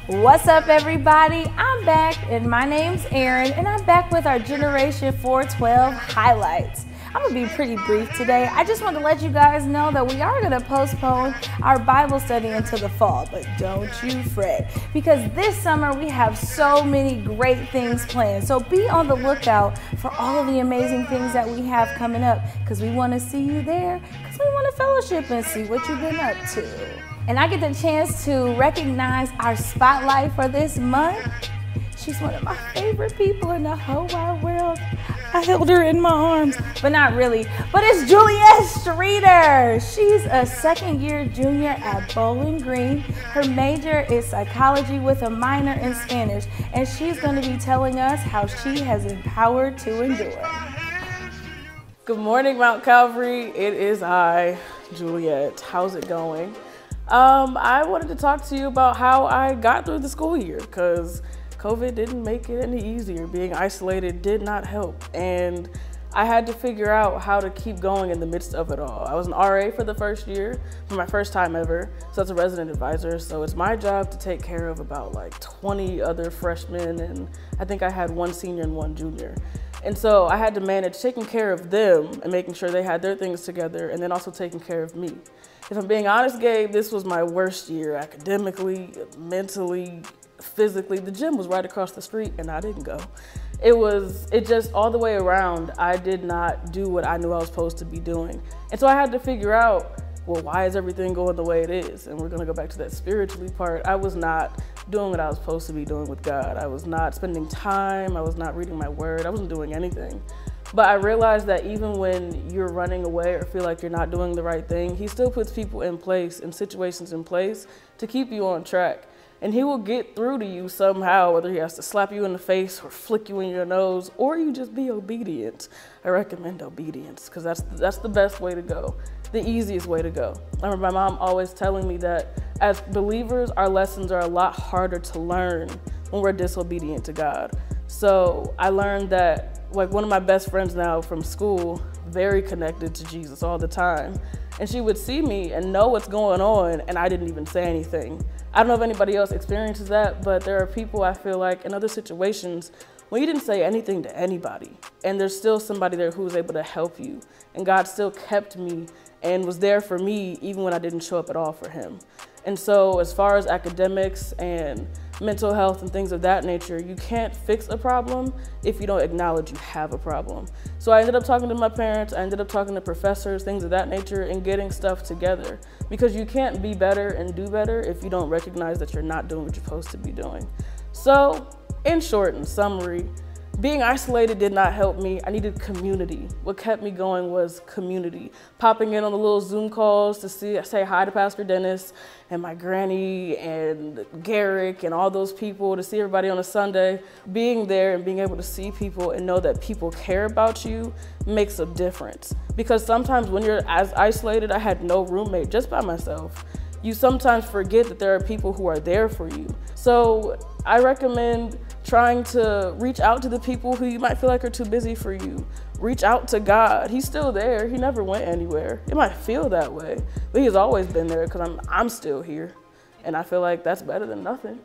What's up, everybody? I'm back, and my name's Erin, and I'm back with our Generation 412 highlights. I'm gonna be pretty brief today. I just want to let you guys know that we are gonna postpone our Bible study until the fall, but don't you fret, because this summer we have so many great things planned. So be on the lookout for all of the amazing things that we have coming up, because we want to see you there, because we want to fellowship and see what you've been up to. And I get the chance to recognize our spotlight for this month. She's one of my favorite people in the whole wide world. I held her in my arms, but not really. But it's Juliette Streeter. She's a second-year junior at Bowling Green. Her major is psychology with a minor in Spanish, and she's going to be telling us how she has empowered to endure. Good morning, Mount Calvary. It is I, Juliette. How's it going? I wanted to talk to you about how I got through the school year, because COVID didn't make it any easier. Being isolated did not help, and I had to figure out how to keep going in the midst of it all. I was an RA for the first year, for my first time ever, so that's a resident advisor, so it's my job to take care of about like 20 other freshmen, and I think I had one senior and one junior. And so I had to manage taking care of them and making sure they had their things together, and then also taking care of me. If I'm being honest, Gabe, this was my worst year academically, mentally, physically. The gym was right across the street and I didn't go. It just all the way around, I did not do what I knew I was supposed to be doing. And so I had to figure out, well, why is everything going the way it is? And we're gonna go back to that spiritually part. I was not doing what I was supposed to be doing with God. I was not spending time, I was not reading my word, I wasn't doing anything. But I realized that even when you're running away or feel like you're not doing the right thing, He still puts people in place and situations in place to keep you on track. And He will get through to you somehow, whether He has to slap you in the face or flick you in your nose, or you just be obedient. I recommend obedience, because that's the best way to go, the easiest way to go. I remember my mom always telling me that as believers, our lessons are a lot harder to learn when we're disobedient to God. So I learned that, like, one of my best friends now from school, very connected to Jesus all the time, and she would see me and know what's going on, and I didn't even say anything. I don't know if anybody else experiences that, but there are people, I feel like, in other situations when you didn't say anything to anybody, and there's still somebody there who was able to help you, and God still kept me and was there for me even when I didn't show up at all for Him. And so as far as academics and mental health and things of that nature, you can't fix a problem if you don't acknowledge you have a problem. So I ended up talking to my parents, I ended up talking to professors, things of that nature, and getting stuff together. Because you can't be better and do better if you don't recognize that you're not doing what you're supposed to be doing. So, in short, in summary, being isolated did not help me. I needed community. What kept me going was community. Popping in on the little Zoom calls to say hi to Pastor Dennis and my granny and Garrick and all those people, to see everybody on a Sunday. Being there and being able to see people and know that people care about you makes a difference. Because sometimes when you're as isolated, I had no roommate, just by myself. You sometimes forget that there are people who are there for you. So I recommend trying to reach out to the people who you might feel like are too busy for you. Reach out to God. He's still there. He never went anywhere. It might feel that way, but He's always been there, because I'm still here. And I feel like that's better than nothing.